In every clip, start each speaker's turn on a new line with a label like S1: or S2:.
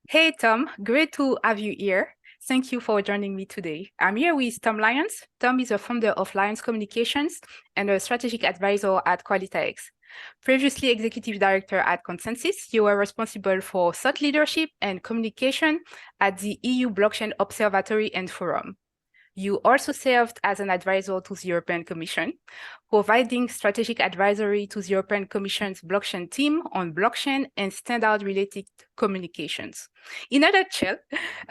S1: Hey, Tom, great to have you here. Thank you for joining me today. I'm here with Tom Lyons. Tom is the founder of Lyons Communications and a strategic advisor at QualitaX. Previously executive director at Consensys, you were responsible for thought leadership and communication at the EU Blockchain Observatory and Forum. You also served as an advisor to the European Commission, providing strategic advisory to the European Commission's blockchain team on blockchain and standard-related communications. In a nutshell,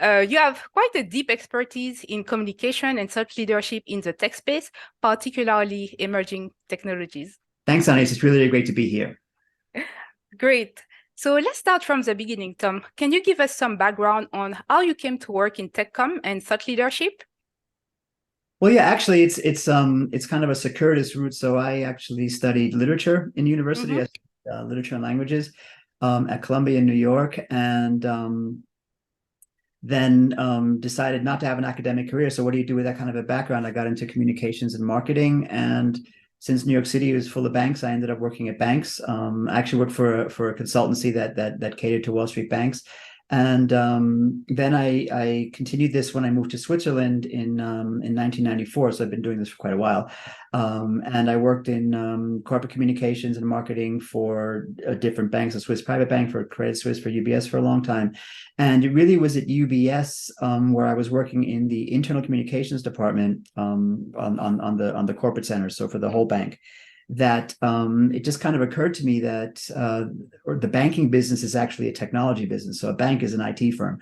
S1: you have quite a deep expertise in communication and thought leadership in the tech space, particularly emerging technologies.
S2: Thanks, Anis. It's really great to be here.
S1: Great. So let's start from the beginning, Tom. Can you give us some background on how you came to work in TechCom and thought leadership?
S2: Well, yeah, actually, it's kind of a circuitous route. So I actually studied literature in university, literature and languages, at Columbia in New York, and then decided not to have an academic career. So what do you do with that kind of a background? I got into communications and marketing, and since New York City was full of banks, I ended up working at banks. I actually worked for a consultancy that catered to Wall Street banks. And then I continued this when I moved to Switzerland in 1994. So I've been doing this for quite a while. And I worked in corporate communications and marketing for different banks, a Swiss private bank, for Credit Suisse, for UBS for a long time. And it really was at UBS where I was working in the internal communications department on the corporate center, so for the whole bank, that it just kind of occurred to me that the banking business is actually a technology business. So a bank is an IT firm.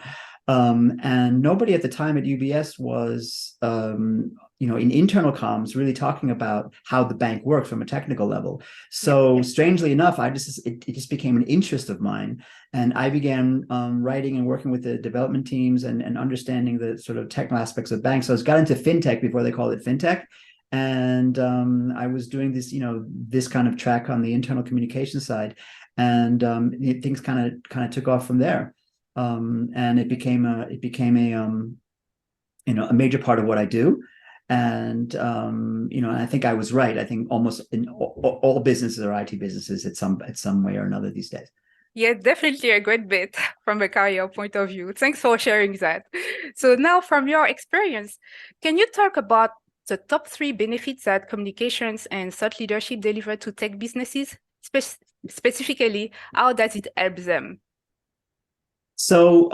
S2: And nobody at the time at UBS was, in internal comms really talking about how the bank works from a technical level. So strangely enough, it just became an interest of mine. And I began writing and working with the development teams and understanding the sort of technical aspects of banks. So I got into fintech before they called it fintech. And I was doing this kind of track on the internal communication side, and things kind of took off from there, and it became a major part of what I do. And I think I was right. I think almost in all businesses are IT businesses at some way or another these days.
S1: Yeah, definitely a great bit from a career point of view. Thanks for sharing that. So now, from your experience, can you talk about the top 3 benefits that communications and thought leadership deliver to tech businesses? Specifically, how does it help them?
S2: So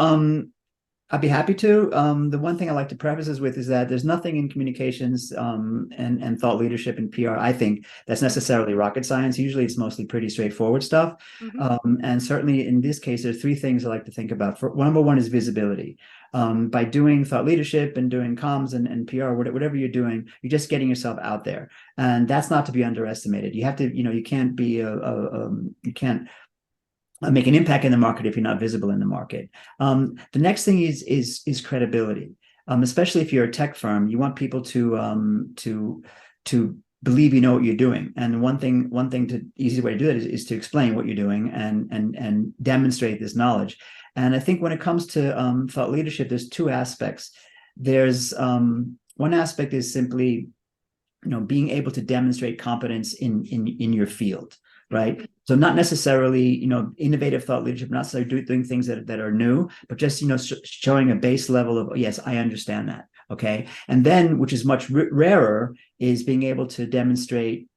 S2: I'd be happy to. The one thing I like to preface this with is that there's nothing in communications and thought leadership and PR, I think, that's necessarily rocket science. Usually it's mostly pretty straightforward stuff. And certainly in this case, there are 3 things I like to think about. Number one is visibility. By doing thought leadership and doing comms and PR, whatever you're doing, you're just getting yourself out there. And that's not to be underestimated. You have to, you can't be you can't make an impact in the market if you're not visible in the market. The next thing is credibility, especially if you're a tech firm. You want people to believe you know what you're doing. And easy way to do that is to explain what you're doing and demonstrate this knowledge. And I think when it comes to thought leadership, there's 2 aspects. There's one aspect is simply, being able to demonstrate competence in your field. Right. So not necessarily, innovative thought leadership, not necessarily doing things that are new, but just, showing a base level of, yes, I understand that. Okay. And then, which is much rarer, is being able to demonstrate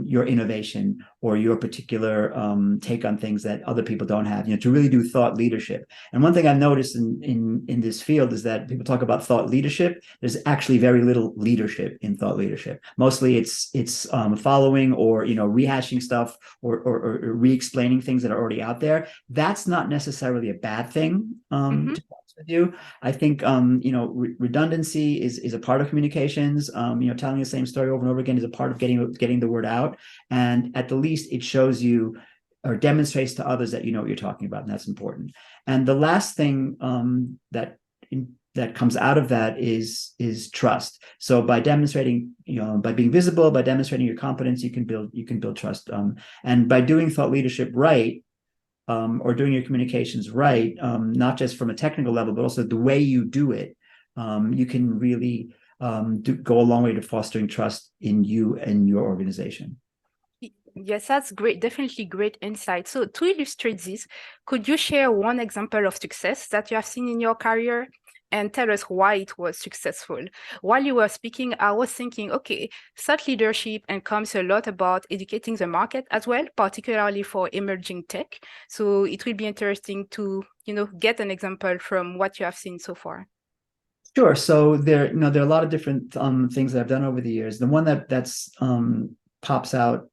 S2: your innovation or your particular take on things that other people don't have, to really do thought leadership. And one thing I've noticed in this field is that people talk about thought leadership. There's actually very little leadership in thought leadership. Mostly it's following or, rehashing stuff or re-explaining things that are already out there. That's not necessarily a bad thing, to with you. I think redundancy is a part of communications. Telling the same story over and over again is a part of getting the word out, and at the least it shows you or demonstrates to others that you know what you're talking about, and that's important. And the last thing that comes out of that is trust. So by demonstrating, by being visible, by demonstrating your competence, you can build trust. And by doing thought leadership right, or doing your communications right, not just from a technical level, but also the way you do it, you can really go a long way to fostering trust in you and your organization.
S1: Yes, that's great. Definitely great insight. So to illustrate this, could you share one example of success that you have seen in your career and tell us why it was successful? While you were speaking, I was thinking, okay, thought leadership and comes a lot about educating the market as well, particularly for emerging tech. So it will be interesting to, get an example from what you have seen so far.
S2: Sure. So there are a lot of different things that I've done over the years. The one that's pops out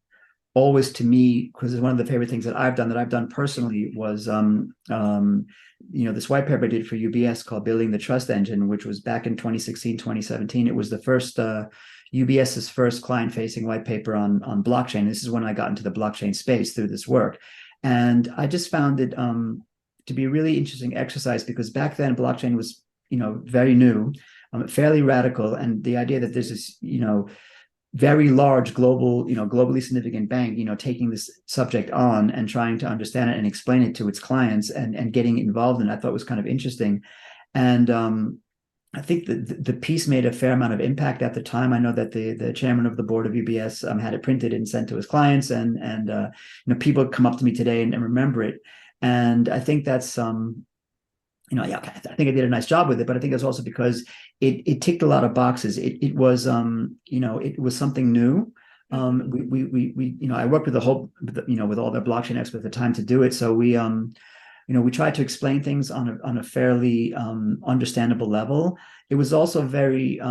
S2: always to me, because it's one of the favorite things that I've done personally, was this white paper I did for UBS called Building the Trust Engine, which was back in 2016, 2017. It was the first UBS's first client-facing white paper on blockchain. This is when I got into the blockchain space through this work. And I just found it to be a really interesting exercise, because back then blockchain was very new, fairly radical, and the idea that there's this very large globally significant bank taking this subject on and trying to understand it and explain it to its clients and getting involved in it, I thought was kind of interesting. And I think the piece made a fair amount of impact at the time. I know that the chairman of the board of UBS had it printed and sent to his clients, and people come up to me today and remember it. And I think that's I think I did a nice job with it, but I think it's also because it ticked a lot of boxes. It was it was something new. I worked with with all the blockchain experts at the time to do it. So we tried to explain things on a fairly understandable level. It was also very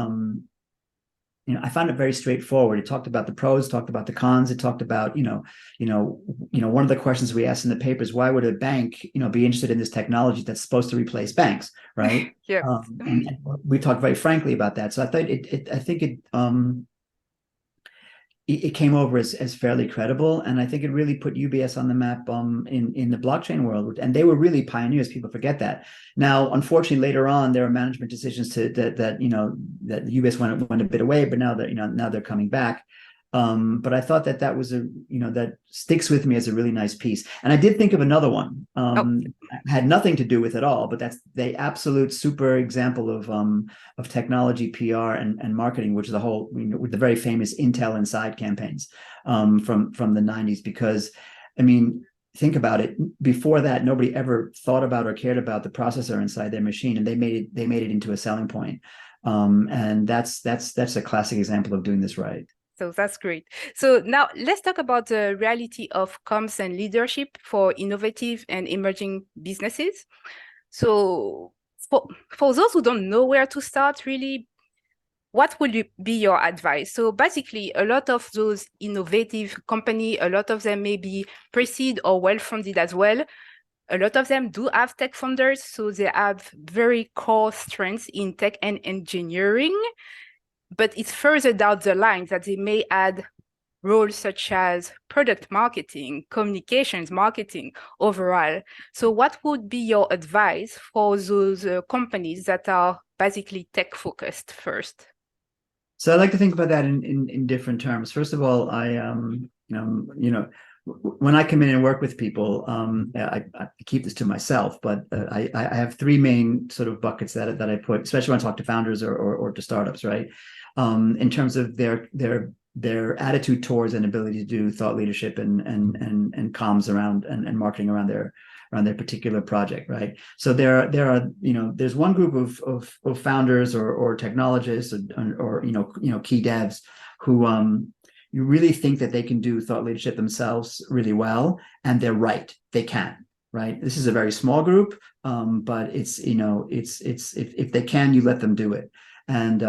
S2: I found it very straightforward. It talked about the pros, talked about the cons. It talked about, one of the questions we asked in the paper is, why would a bank, be interested in this technology that's supposed to replace banks, right?
S1: Yeah.
S2: And we talked very frankly about that. So I thought it came over as fairly credible, and I think it really put UBS on the map in the blockchain world. And they were really pioneers. People forget that. Now, unfortunately, later on, there were management decisions that UBS went a bit away, but now they're coming back. But I thought that was that sticks with me as a really nice piece. And I did think of another one. Had nothing to do with it all, but that's the absolute super example of technology, PR, and marketing, which is with the very famous Intel Inside campaigns from the 90s. Because, I mean, think about it. Before that, nobody ever thought about or cared about the processor inside their machine, and they made it into a selling point. And that's a classic example of doing this right.
S1: So that's great. So now let's talk about the reality of comms and leadership for innovative and emerging businesses. So for those who don't know where to start, really, what would be your advice? So basically, a lot of those innovative companies, a lot of them may be pre-seed or well-funded as well. A lot of them do have tech founders, so they have very core strengths in tech and engineering. But it's further down the line that they may add roles such as product marketing, communications marketing overall. So what would be your advice for those companies that are basically tech focused first?
S2: So I like to think about that in different terms. First of all, I when I come in and work with people, I keep this to myself, but I have three main sort of buckets that I put, especially when I talk to founders or to startups, right? In terms of their attitude towards and ability to do thought leadership and comms around and marketing around their particular project, right? So there's one group of founders or technologists or key devs who you really think that they can do thought leadership themselves really well, and they're right, they can. Right. This is a very small group, but it's if they can, you let them do it. And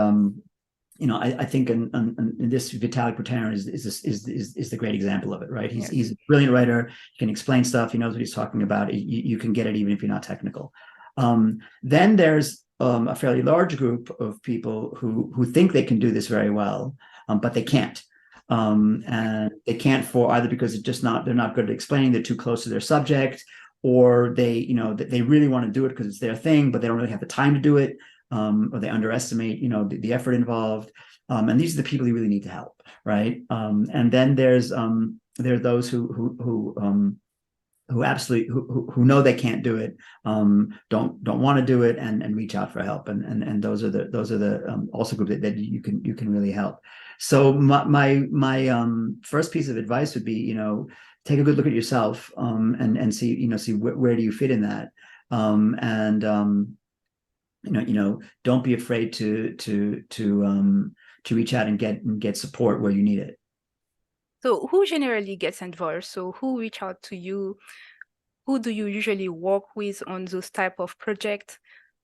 S2: I think in this Vitalik Buterin is the great example of it, right? He's a brilliant writer. He can explain stuff. He knows what he's talking about. You can get it even if you're not technical. Then there's a fairly large group of people who think they can do this very well, but they can't. And they can't for either because they're not good at explaining. They're too close to their subject, or they really want to do it because it's their thing, but they don't really have the time to do it. Or they underestimate, the effort involved. And these are the people you really need to help, right? And then there are those who who absolutely who know they can't do it, don't want to do it, and reach out for help, and those are the also groups that you can really help. So my first piece of advice would be, take a good look at yourself, and see where do you fit in that, and don't be afraid to reach out and get support where you need it.
S1: So who generally gets involved? So who reach out to you? Who do you usually work with on those type of projects?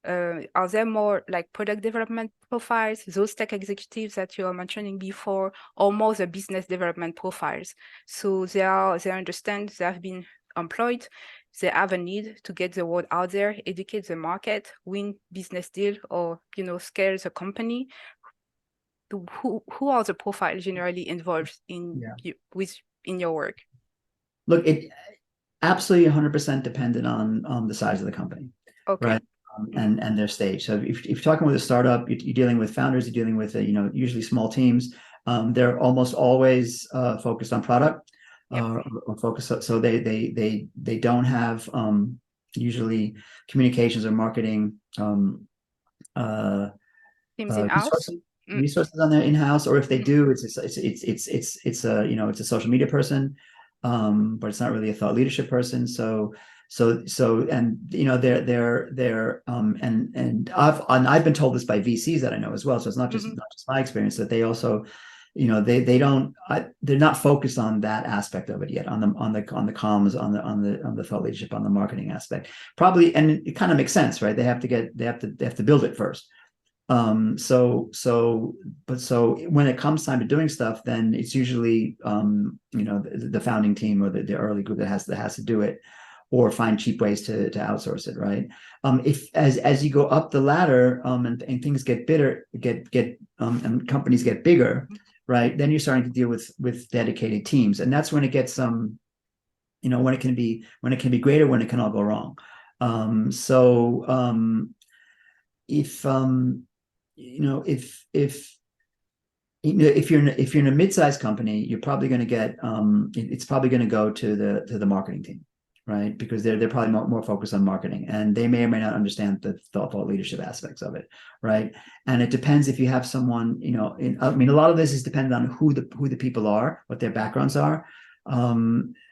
S1: Are there more like product development profiles, those tech executives that you were mentioning before, or more the business development profiles? So they understand they have been employed, they have a need to get the word out there, educate the market, win business deal, or scale the company. Who are the profiles generally involved in your work?
S2: Look, it absolutely 100% dependent on the size of the company,
S1: okay.
S2: right? And their stage. So if you're talking with a startup, you're dealing with founders, you're dealing with usually small teams. They're almost always focused on product, or focus. So they don't have usually communications or marketing
S1: teams in-house.
S2: Resources on their in-house, or if they do, it's a social media person, but it's not really a thought leadership person. And I've been told this by VCs that I know as well. So it's not just my experience, that they also, they're not focused on that aspect of it yet, on the comms, on the thought leadership, on the marketing aspect. Probably, and it kind of makes sense, right? They have to build it first. So when it comes time to doing stuff, then it's usually the founding team or the early group that has to do it, or find cheap ways to outsource it, right? If as you go up the ladder, and things get bigger, and companies get bigger, right? Then you're starting to deal with dedicated teams, and that's when it gets when it can be greater, when it can all go wrong. If you're in a mid-sized company, you're probably going to get it's probably going to go to the marketing team, right? Because they're probably more focused on marketing, and they may or may not understand the thought leadership aspects of it, right? And it depends if you have someone, a lot of this is dependent on who the people are, what their backgrounds are.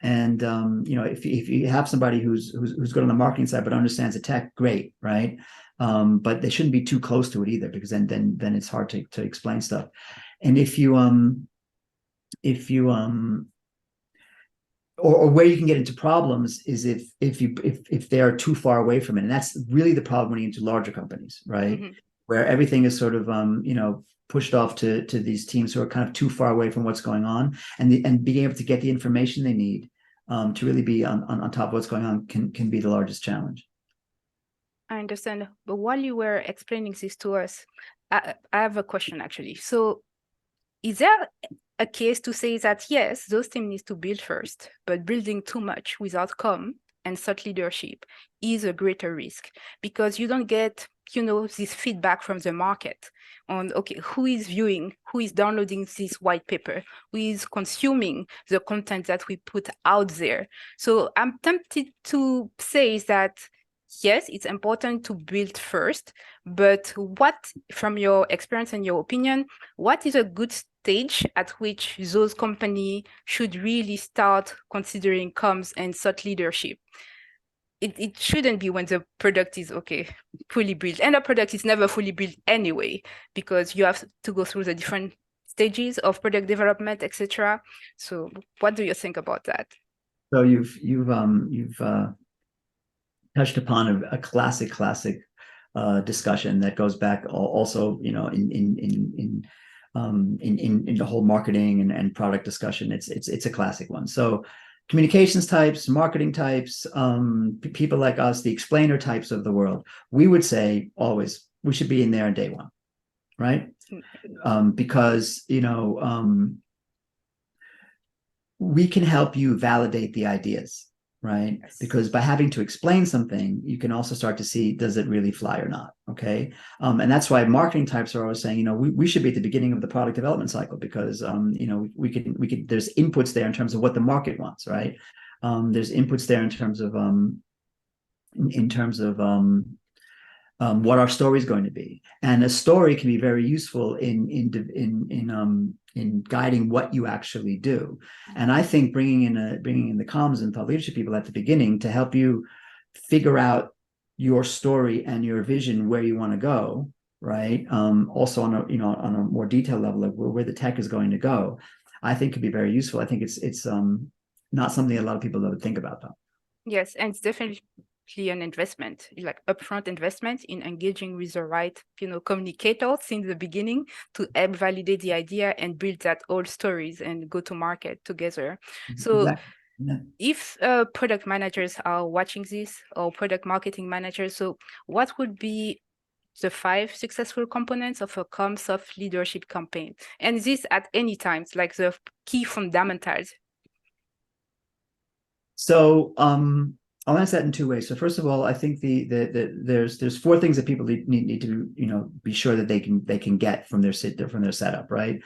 S2: If you have somebody who's good on the marketing side but understands the tech, great, right? But they shouldn't be too close to it either, because then it's hard to explain stuff. And or where you can get into problems is if they are too far away from it, and that's really the problem when you get into larger companies, right? Where everything is sort of pushed off to these teams who are kind of too far away from what's going on, and being able to get the information they need to really be on top of what's going on can be the largest challenge.
S1: I understand. But while you were explaining this to us, I have a question actually. So is there a case to say that, yes, those teams need to build first, but building too much without and thought leadership is a greater risk, because you don't get, this feedback from the market on, okay, who is viewing, who is downloading this white paper, who is consuming the content that we put out there. So I'm tempted to say that, yes, it's important to build first, but what, from your experience and your opinion, what is a good stage at which those companies should really start considering comms and thought leadership? It shouldn't be when the product is fully built, and the product is never fully built anyway, because you have to go through the different stages of product development, etc. So what do you think about that?
S2: So you've touched upon a classic discussion that goes back also, in the whole marketing and product discussion. It's a classic one. So communications types, marketing types, people like us, the explainer types of the world, we would say always we should be in there on day one, right? Because we can help you validate the ideas, right? Yes. Because by having to explain something, you can also start to see, does it really fly or not? Okay. And that's why marketing types are always saying, we should be at the beginning of the product development cycle, because, we could, there's inputs there in terms of what the market wants, right? There's inputs there in terms of what our story is going to be, and a story can be very useful in guiding what you actually do. And I think bringing in the comms and thought leadership people at the beginning to help you figure out your story and your vision, where you want to go, right? Also on a more detailed level of where the tech is going to go, I think could be very useful. I think it's not something a lot of people would think about, though.
S1: Yes, and it's definitely an investment, like upfront investment in engaging with the right, communicators since the beginning to help validate the idea and build that old stories and go to market together. So
S2: Exactly. Yeah.
S1: if product managers are watching this, or product marketing managers, so what would be the 5 successful components of a comms of leadership campaign? And this at any time, like the key fundamentals.
S2: So I'll answer that in two ways. So first of all, I think there's 4 things that people need to be sure that they can get from their setup, right?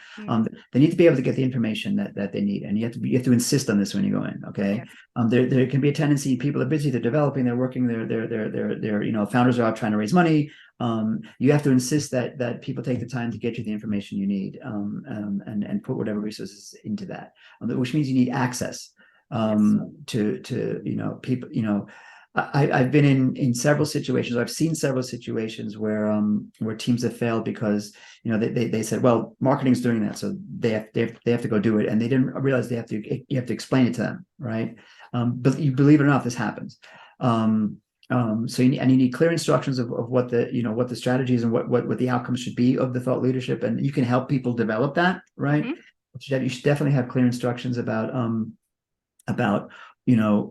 S2: They need to be able to get the information that they need, and you have to insist on this when you go in. Okay. Yes. There can be a tendency, people are busy, they're developing, they're working, they're founders are out trying to raise money. You have to insist that people take the time to get you the information you need, and put whatever resources into that, which means you need access to people. I've been in several situations. I've seen several situations where teams have failed because they said, well, marketing's doing that, so they have to go do it, and they didn't realize you have to explain it to them, right? But you believe it or not, this happens. So you need clear instructions of what the strategy is and what the outcomes should be of the thought leadership, and you can help people develop that, right? You should definitely have clear instructions about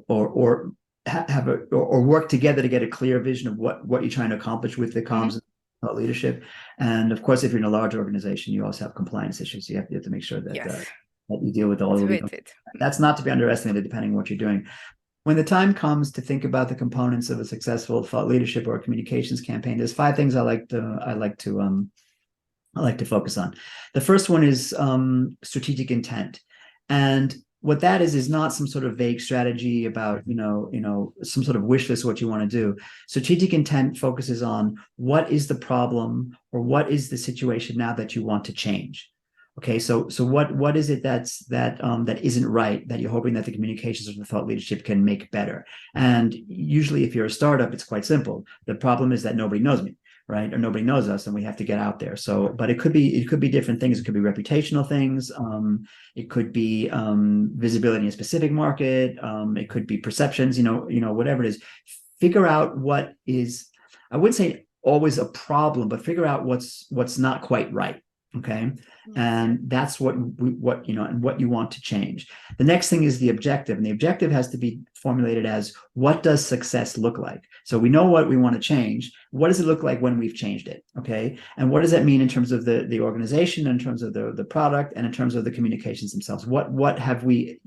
S2: or work together to get a clear vision of what you're trying to accomplish with the comms and thought leadership. And of course, if you're in a large organization, you also have compliance issues. You have to make sure that that you deal with all of it. That's not to be underestimated, depending on what you're doing. When the time comes to think about the components of a successful thought leadership or a communications campaign, there's 5 things I like to focus on. The first one is strategic intent, and what that is not some sort of vague strategy about some sort of wish list of what you want to do. Strategic intent focuses on what is the problem or what is the situation now that you want to change. Okay, so what is it that isn't right, that you're hoping that the communications or the thought leadership can make better? And usually, if you're a startup, it's quite simple. The problem is that nobody knows me, right? Or nobody knows us, and we have to get out there. So, but it could be different things. It could be reputational things. It could be visibility in a specific market. It could be perceptions. Whatever it is, figure out what is. I wouldn't say always a problem, but figure out what's not quite right. Okay. And that's what you want to change. The next thing is the objective, and the objective has to be formulated as, what does success look like? So we know what we want to change. What does it look like when we've changed it? Okay. And what does that mean in terms of the organization, in terms of the product, and in terms of the communications themselves? What have we,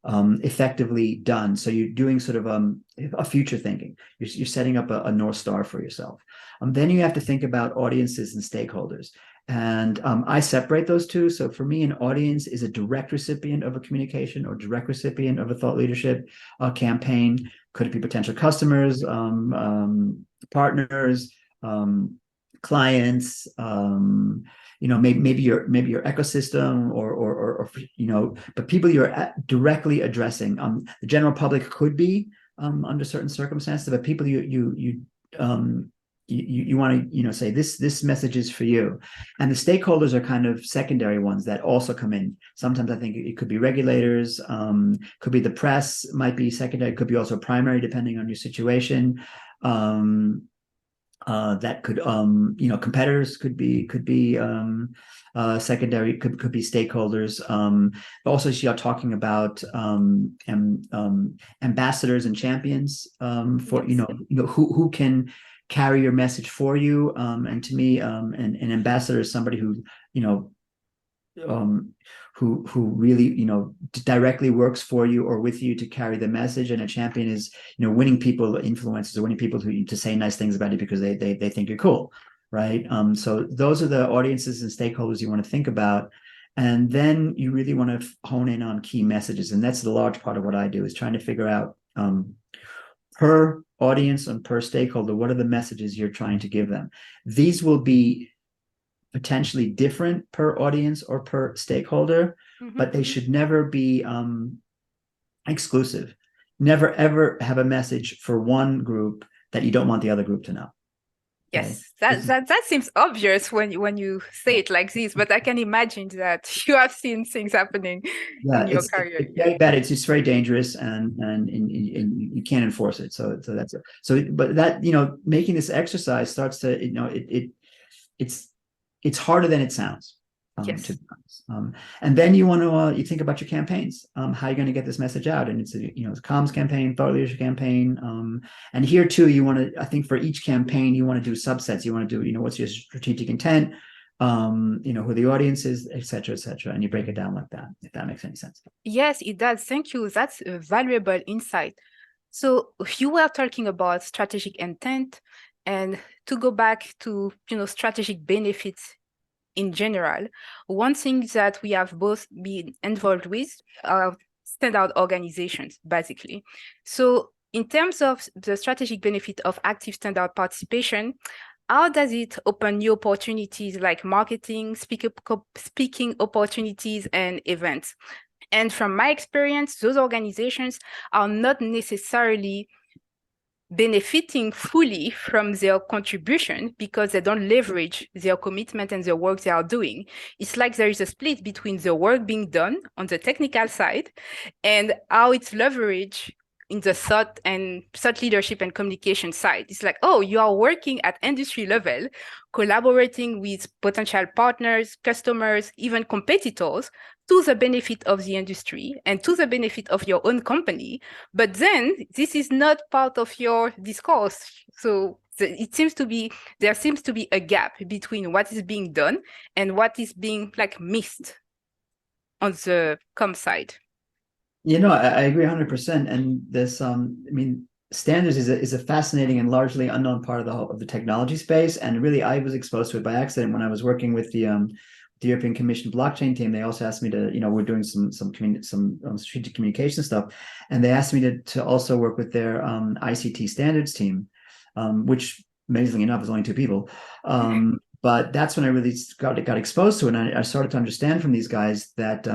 S2: effectively done? So you're doing sort of a future thinking. You're setting up a North Star for yourself. Then you have to think about audiences and stakeholders. And I separate those two. So for me, an audience is a direct recipient of a communication or direct recipient of a thought leadership campaign. Could it be potential customers, partners, clients, maybe your ecosystem, or but people you're directly addressing. The general public could be under certain circumstances, but people you want to say this message is for you. And the stakeholders are kind of secondary ones that also come in. Sometimes I think it could be regulators, could be the press, might be secondary, could be also primary, depending on your situation. That could competitors could be secondary, could be stakeholders. Also, you're talking about ambassadors and champions for who can carry your message for you. And to me, an ambassador is somebody who really directly works for you or with you to carry the message. And a champion is winning people, influencers, or winning people to say nice things about you because they think you're cool, right? So those are the audiences and stakeholders you want to think about. And then you really want to hone in on key messages. And that's the large part of what I do, is trying to figure out per audience and per stakeholder, what are the messages you're trying to give them? These will be potentially different per audience or per stakeholder, but they should never be exclusive. Never ever have a message for one group that you don't want the other group to know.
S1: Yes, that seems obvious when you say it like this, but I can imagine that you have seen things happening in your career.
S2: It's very bad. It's just very dangerous, and you can't enforce it. So that's it. So, but that, making this exercise starts to, it's harder than it sounds.
S1: Yes.
S2: To be honest. And then you want to you think about your campaigns, how you're going to get this message out, and it's a comms campaign, thought leadership campaign, and here too you want to, I think for each campaign you want to do subsets. You want to do what's your strategic intent, who the audience is, etc., and you break it down like that, if that makes any sense.
S1: Yes, it does. Thank you. That's a valuable insight. So you were talking about strategic intent, and to go back to strategic benefits in general, one thing that we have both been involved with are standout organizations, basically. So in terms of the strategic benefit of active standout participation, how does it open new opportunities like marketing, speaking opportunities, and events? And from my experience, those organizations are not necessarily benefiting fully from their contribution because they don't leverage their commitment and the work they are doing. It's like there is a split between the work being done on the technical side and how it's leveraged in the thought leadership and communication side. It's like, oh, you are working at industry level, collaborating with potential partners, customers, even competitors, to the benefit of the industry and to the benefit of your own company. But then this is not part of your discourse. So there seems to be a gap between what is being done and what is being missed on the com side.
S2: I agree 100%. And this, standards is a fascinating and largely unknown part of the technology space. And really, I was exposed to it by accident when I was working with the European Commission blockchain team. They also asked me to, we're doing some strategic communication stuff, and they asked me to also work with their ICT standards team, which amazingly enough is only 2 people. But that's when I really got exposed to it, and I started to understand from these guys that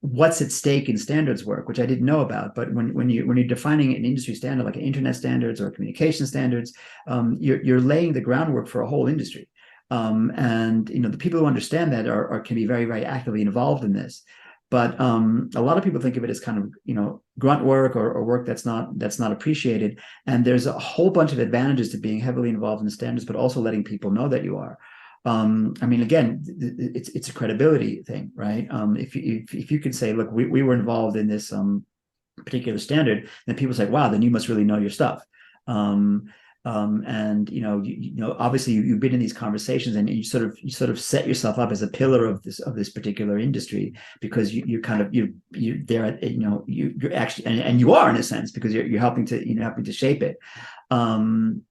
S2: what's at stake in standards work, which I didn't know about. But when you're defining an industry standard like an internet standards or communication standards, you're laying the groundwork for a whole industry. And the people who understand that can be very, very actively involved in this. But a lot of people think of it as kind of grunt work or work that's not appreciated. And there's a whole bunch of advantages to being heavily involved in standards, but also letting people know that you are. Again, it's a credibility thing, right? If you can say, look, we were involved in this particular standard, then people say, wow, then you must really know your stuff. And obviously you've been in these conversations, and you sort of set yourself up as a pillar of this particular industry, because you're there at, you're actually, and you are in a sense, because you're helping to shape it. And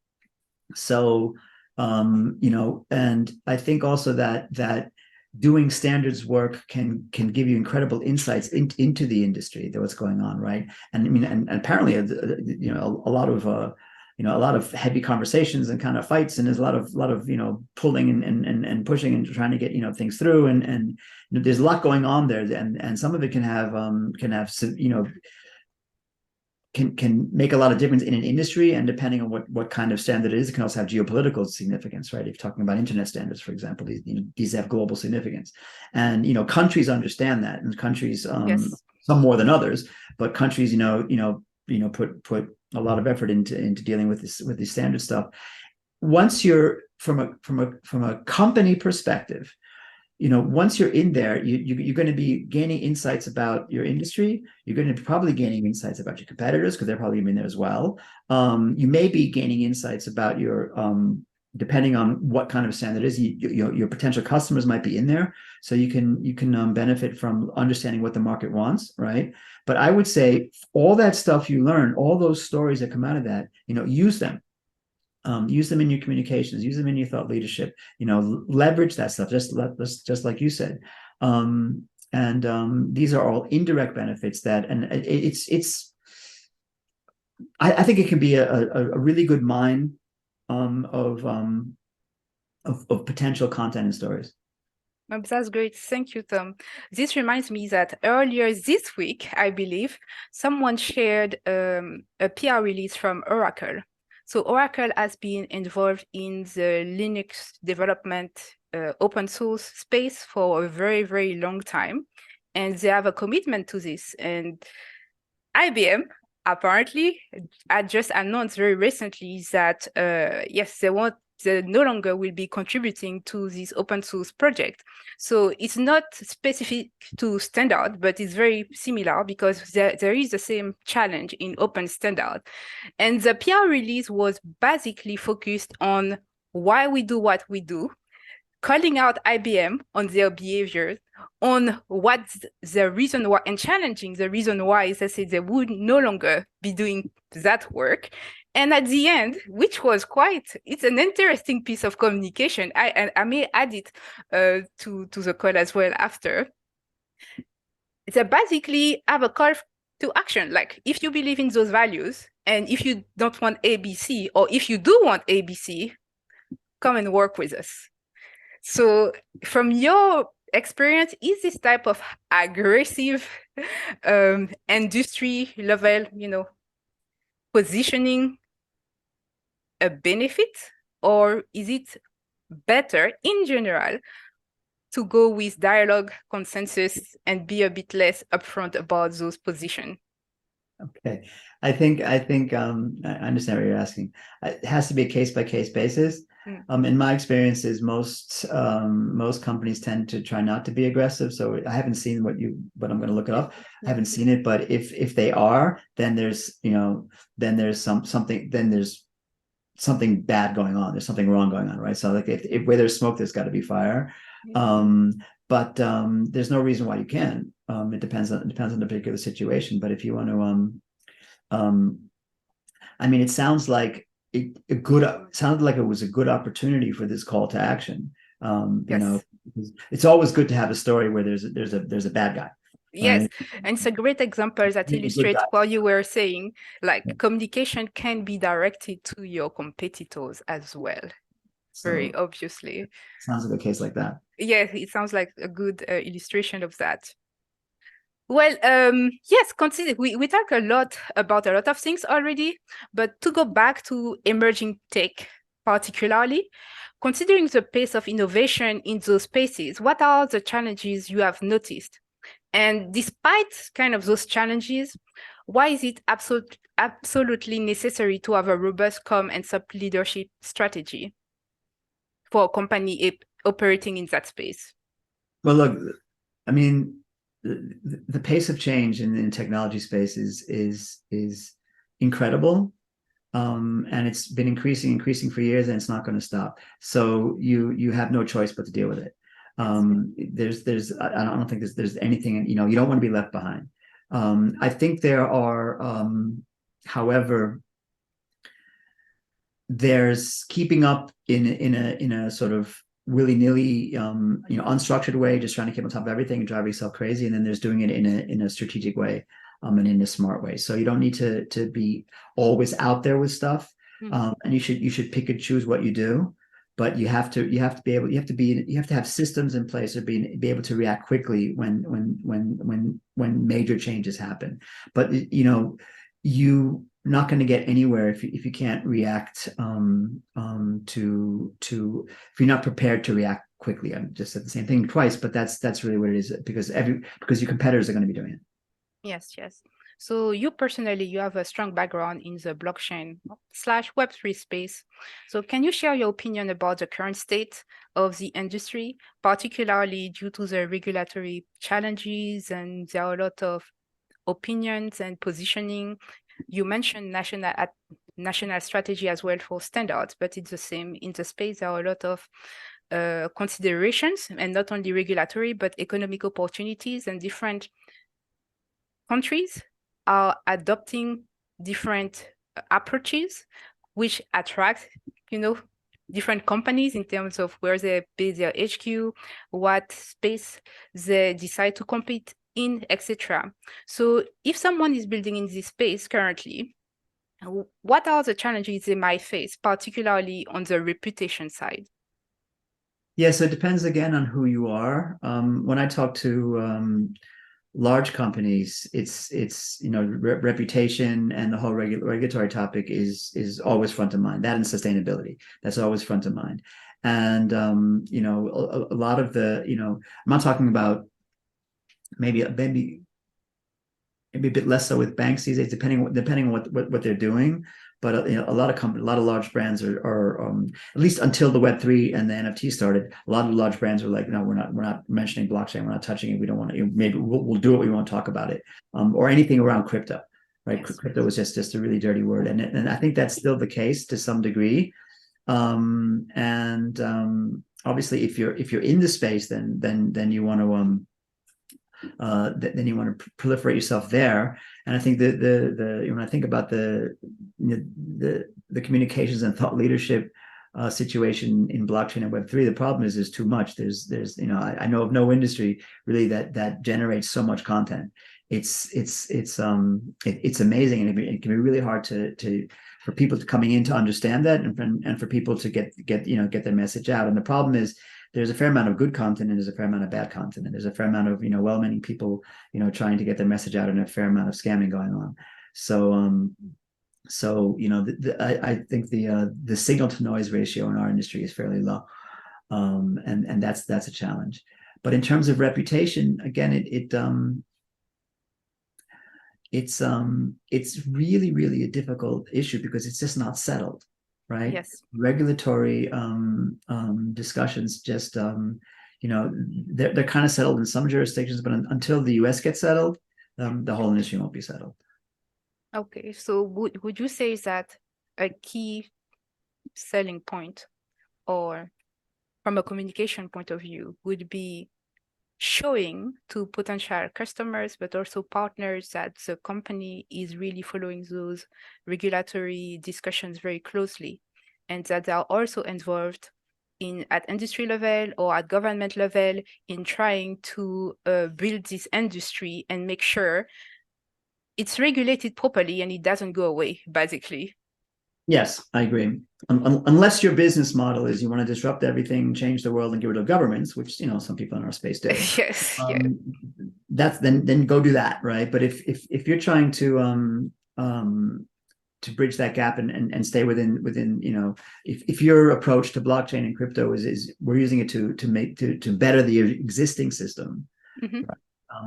S2: I think also that doing standards work can give you incredible insights into the industry, what's going on, right? And and apparently, a lot of heavy conversations and kind of fights, and there's a lot of pulling and pushing and trying to get things through, and there's a lot going on there, and some of it can make a lot of difference in an industry, and depending on what kind of standard it is, it can also have geopolitical significance, right? If you're talking about internet standards, for example, these have global significance, and countries understand that, and countries
S1: Yes.
S2: some more than others, but countries put a lot of effort into dealing with this standard stuff. Once you're from a company perspective, once you're in there, you're going to be gaining insights about your industry. You're going to be probably gaining insights about your competitors, because they're probably in there as well. You may be gaining insights about your, depending on what kind of standard it is, your potential customers might be in there. So you can benefit from understanding what the market wants, right? But I would say all that stuff you learn, all those stories that come out of that, use them. Use them in your communications, use them in your thought leadership, leverage that stuff, just like you said. These are all indirect benefits and I think it can be a really good mine of potential content and stories.
S1: That's great. Thank you, Tom. This reminds me that earlier this week, I believe, someone shared a PR release from Oracle. So Oracle has been involved in the Linux development open source space for a very, very long time. And they have a commitment to this. And IBM apparently had just announced very recently that, yes, they no longer will be contributing to this open source project. So it's not specific to standard, but it's very similar because there is the same challenge in open standard. And the PR release was basically focused on why we do what we do, calling out IBM on their behaviors, on what's the reason why, and challenging the reason why they said they would no longer be doing that work. And at the end, which was it's an interesting piece of communication. I may add it to the call as well after. They basically have a call to action. Like, if you believe in those values, and if you don't want ABC, or if you do want ABC, come and work with us. So from your experience, is this type of aggressive industry level, positioning a benefit, or is it better in general to go with dialogue, consensus, and be a bit less upfront about those positions?
S2: Okay, I think I understand what you're asking. It has to be a case by case basis. In my experiences, most companies tend to try not to be aggressive. So I haven't seen but I'm going to look it up. I haven't seen it, but if they are, then there's something bad going on. There's something wrong going on, right? So like if where there's smoke, there's got to be fire. But there's no reason why you can't. It depends on the particular situation. But if you want to, I mean, it sounds like it sounded like it was a good opportunity for this call to action.
S1: Yes.
S2: It's always good to have a story where there's a bad guy.
S1: Yes,
S2: right?
S1: and it's a great example that illustrates what you were saying. Like, communication can be directed to your competitors as well. Very obviously.
S2: Sounds like a case like that.
S1: Yeah, it sounds like a good illustration of that. Well, yes, consider we talk a lot about a lot of things already, but to go back to emerging tech, particularly, considering the pace of innovation in those spaces, what are the challenges you have noticed? And despite kind of those challenges, why is it absolutely necessary to have a robust comm and sub-leadership strategy for a company operating in that space?
S2: Well, look, I mean, the pace of change in technology space is incredible. And it's been increasing for years, and it's not going to stop. So you have no choice but to deal with it. I don't think there's anything, you don't want to be left behind. I think there are, however, there's keeping up in a sort of willy-nilly, unstructured way, just trying to keep on top of everything and drive yourself crazy. And then there's doing it in a strategic way, and in a smart way. So you don't need to be always out there with stuff. And you should pick and choose what you do, but you have to have systems in place to be able to react quickly when major changes happen. But you not going to get anywhere if you can't react if you're not prepared to react quickly. I just said the same thing twice, but that's really what it is, because your competitors are going to be doing it.
S1: Yes. So you personally, you have a strong background in the blockchain/Web3 space. So can you share your opinion about the current state of the industry, particularly due to the regulatory challenges, and there are a lot of opinions and positioning? You mentioned national strategy as well for standards, but it's the same in the space. There are a lot of considerations, and not only regulatory, but economic opportunities, and different countries are adopting different approaches, which attract, different companies in terms of where they base their HQ, what space they decide to compete in, etc. So if someone is building in this space currently, what are the challenges they might face, particularly on the reputation side?
S2: Yeah, so it depends again on who you are. When I talk to large companies, it's reputation and the whole regulatory topic is always front of mind. That and sustainability, that's always front of mind. And a lot of I'm not talking about maybe a bit less so with banks these days, depending on what they're doing. But a lot of a lot of large brands are at least until the Web3 and the NFT started, a lot of large brands were like, no, we're not mentioning blockchain, we're not touching it, we don't want to. Maybe we'll do it, we won't talk about it, or anything around crypto, right? Yes. Crypto was just a really dirty word, and I think that's still the case to some degree. Obviously, if you're in the space, then you want to then you want to proliferate yourself there. And I think when I think about the communications and thought leadership situation in blockchain and Web3, the problem is there's too much. There's I know of no industry really that generates so much content. It's amazing, and it can be really hard for people coming in to understand that, and for people to get their message out. And the problem is, there's a fair amount of good content and there's a fair amount of bad content, and there's a fair amount of well-meaning people trying to get their message out, and a fair amount of scamming going on. So I think the signal to noise ratio in our industry is fairly low, and that's a challenge. But in terms of reputation, again, it's really a difficult issue because it's just not settled. Right.
S1: Yes.
S2: Regulatory discussions just they're kind of settled in some jurisdictions, but until the US gets settled, the whole industry won't be settled.
S1: Okay, so would you say that a key selling point, or from a communication point of view, would be showing to potential customers, but also partners, that the company is really following those regulatory discussions very closely, and that they are also involved at industry level or at government level in trying to build this industry and make sure it's regulated properly and it doesn't go away, basically.
S2: Yes, I agree. Unless your business model is you want to disrupt everything, change the world, and get rid of governments, which some people in our space do.
S1: Yes.
S2: That's then go do that, right? But if you're trying to bridge that gap and stay within if your approach to blockchain and crypto is we're using it to better the existing system,
S1: mm-hmm.
S2: right?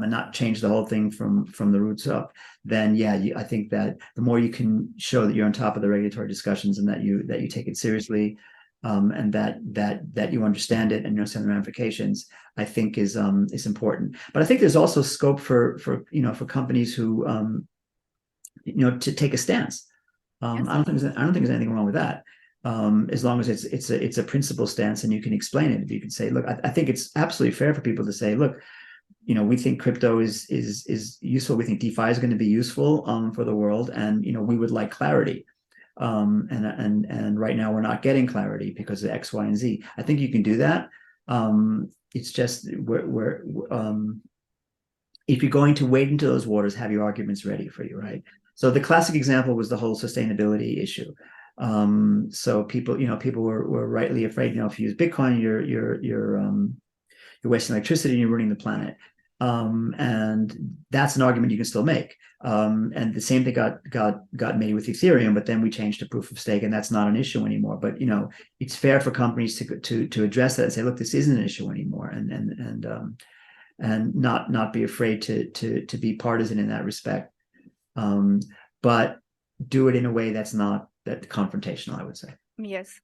S2: And not change the whole thing from the roots up, then I think that the more you can show that you're on top of the regulatory discussions, and that you take it seriously, and that you understand it and you understand the ramifications, I think is important. But I think there's also scope for companies who to take a stance. Yes. I don't think there's anything wrong with that. As long as it's a principled stance and you can explain it. If you can say, look, I think it's absolutely fair for people to say, look, we think crypto is useful. We think DeFi is going to be useful for the world, and we would like clarity. And right now we're not getting clarity because of X, Y, and Z. I think you can do that. It's just if you're going to wade into those waters, have your arguments ready for you, right? So the classic example was the whole sustainability issue. So people were rightly afraid. If you use Bitcoin, you're wasting electricity and you're ruining the planet. And that's an argument you can still make. And the same thing got made with Ethereum, but then we changed to proof of stake, and that's not an issue anymore. But it's fair for companies to address that and say, look, this isn't an issue anymore, and not be afraid to be partisan in that respect. But do it in a way that's not that confrontational, I would say.
S1: Yes.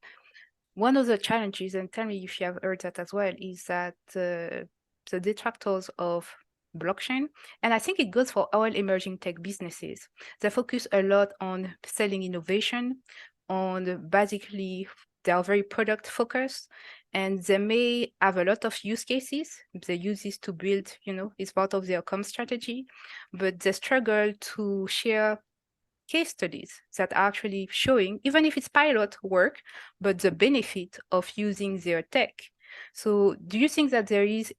S1: One of the challenges, and tell me if you have heard that as well, is that the detractors of blockchain, and I think it goes for all emerging tech businesses, they focus a lot on selling innovation, on basically they are very product focused, and they may have a lot of use cases. They use this to build, it's part of their comm strategy, but they struggle to share case studies that are actually showing, even if it's pilot work, but the benefit of using their tech. So do you think that there is,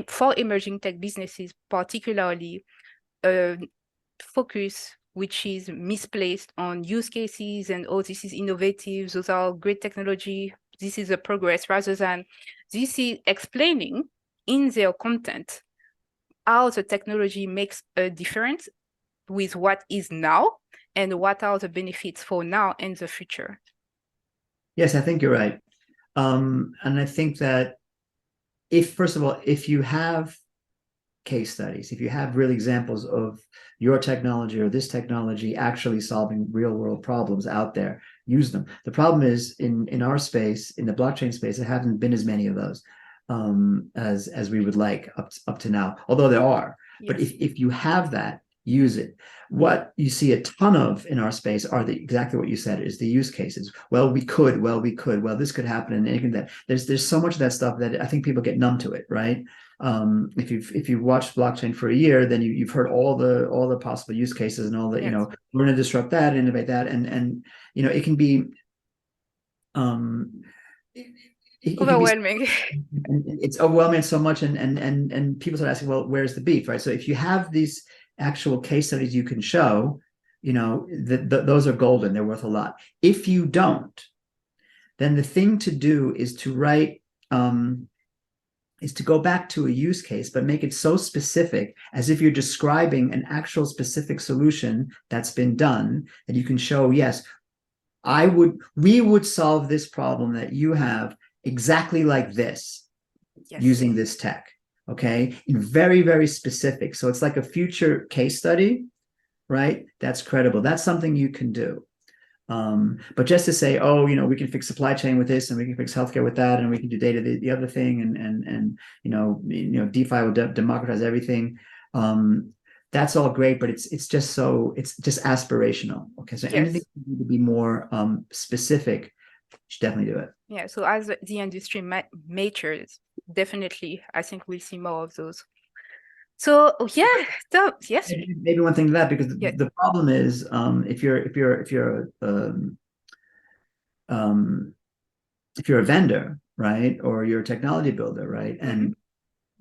S1: for emerging tech businesses, particularly a focus which is misplaced on use cases and, oh, this is innovative, those are great technology, this is a progress, rather than this is explaining in their content how the technology makes a difference with what is now and what are the benefits for now and the future?
S2: Yes, I think you're right. And I think that first of all, if you have case studies, if you have real examples of your technology or this technology actually solving real world problems out there, use them. The problem is in our space, in the blockchain space, there haven't been as many of those as we would like up to now, although there are. Yes. But if you have that, use it. What you see a ton of in our space are exactly what you said, is the use cases. Well, we could, well, this could happen, and anything that there's so much of that stuff that I think people get numb to it, right? If you've watched blockchain for a year, then you've heard all the possible use cases and all the, yes, we're going to disrupt that, innovate that, and it can be
S1: overwhelming.
S2: It's overwhelming so much, and people start asking, well, where's the beef, right? So if you have these actual case studies you can show, those are golden. They're worth a lot. If you don't, then the thing to do is to write, is to go back to a use case, but make it so specific as if you're describing an actual specific solution that's been done, that you can show, yes, we would solve this problem that you have exactly like this, yes, using this tech. Okay, in very, very specific. So it's like a future case study, right? That's credible. That's something you can do. But just to say, oh, we can fix supply chain with this, and we can fix healthcare with that, and we can do data the other thing, and DeFi will democratize everything. That's all great, but it's just aspirational. Okay, so yes, anything you need to be more specific, you should definitely do it.
S1: Yeah. So as the industry matures, definitely, I think we'll see more of those. So yeah, yes.
S2: Maybe one thing to that, because the problem is, if you're a vendor, right, or you're a technology builder, right, and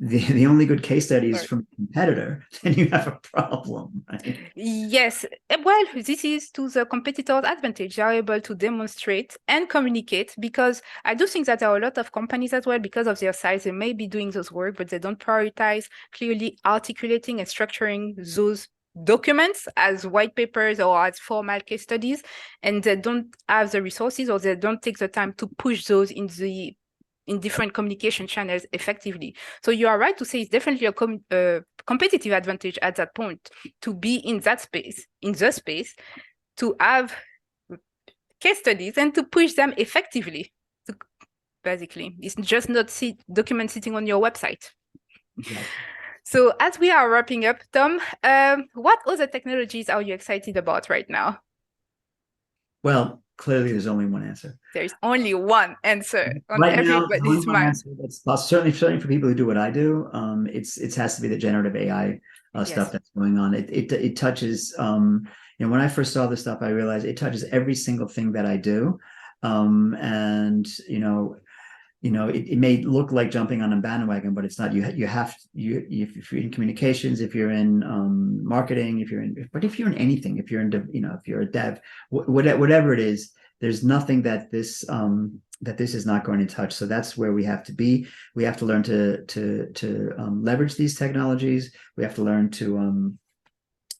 S2: the only good case study is from a competitor, then you have a problem, right?
S1: Yes. Well, this is to the competitor's advantage. They are able to demonstrate and communicate, because I do think that there are a lot of companies as well, because of their size, they may be doing those work, but they don't prioritize clearly articulating and structuring those documents as white papers or as formal case studies, and they don't have the resources, or they don't take the time to push those in different communication channels effectively. So you are right to say it's definitely a competitive advantage at that point to be in that space, to have case studies and to push them effectively. Basically, it's just not documents sitting on your website. Yeah. So as we are wrapping up, Tom, what other technologies are you excited about right now?
S2: Well, clearly there's only one answer.
S1: There's only one answer on
S2: right
S1: everybody's mind.
S2: Certainly for people who do what I do, it has to be the generative AI stuff that's going on. It touches, when I first saw this stuff, I realized it touches every single thing that I do. And it may look like jumping on a bandwagon, but it's not. If you're in communications, if you're in marketing, if you're in anything, if you're in if you're a dev, whatever it is, there's nothing that this is not going to touch. So that's where we have to be. We have to learn to leverage these technologies. We have to learn to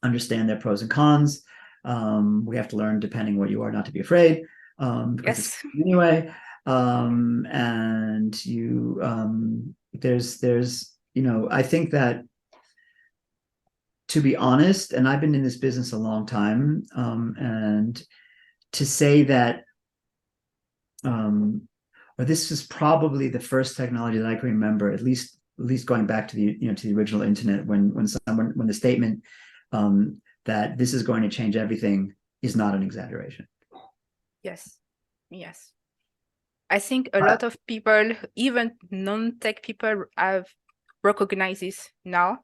S2: understand their pros and cons. We have to learn, depending what you are, not to be afraid.
S1: Yes.
S2: Anyway. And there's I think that, to be honest, and I've been in this business a long time, and to say that, or this is probably the first technology that I can remember, at least going back to the original internet, when the statement that this is going to change everything is not an exaggeration.
S1: Yes. I think a lot of people, even non-tech people, have recognized this now.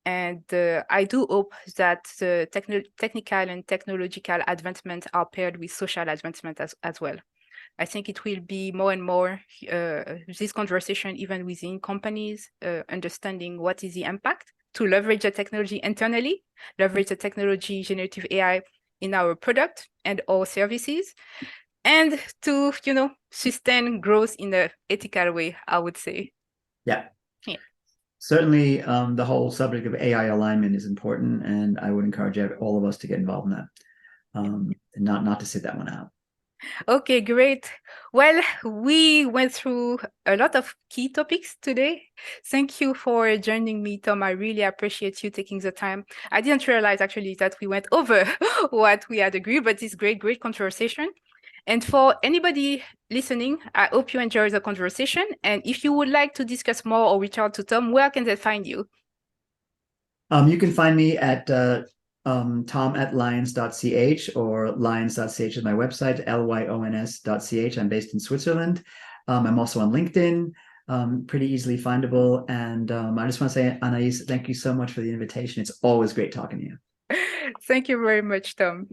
S1: And I do hope that the technical and technological advancements are paired with social advancement as well. I think it will be more and more this conversation, even within companies, understanding what is the impact to leverage the technology internally, leverage the technology, generative AI in our product and our services, and to, sustain growth in an ethical way, I would say.
S2: Yeah.
S1: Yeah.
S2: Certainly, the whole subject of AI alignment is important, and I would encourage all of us to get involved in that, and not to sit that one out.
S1: Okay, great. Well, we went through a lot of key topics today. Thank you for joining me, Tom. I really appreciate you taking the time. I didn't realize actually that we went over what we had agreed, but it's great conversation. And for anybody listening, I hope you enjoyed the conversation. And if you would like to discuss more or reach out to Tom, where can they find you?
S2: You can find me at tom@lyons.ch, or lyons.ch is my website, lyons.ch. I'm based in Switzerland. I'm also on LinkedIn, pretty easily findable. And I just want to say, Anais, thank you so much for the invitation. It's always great talking to you.
S1: Thank you very much, Tom.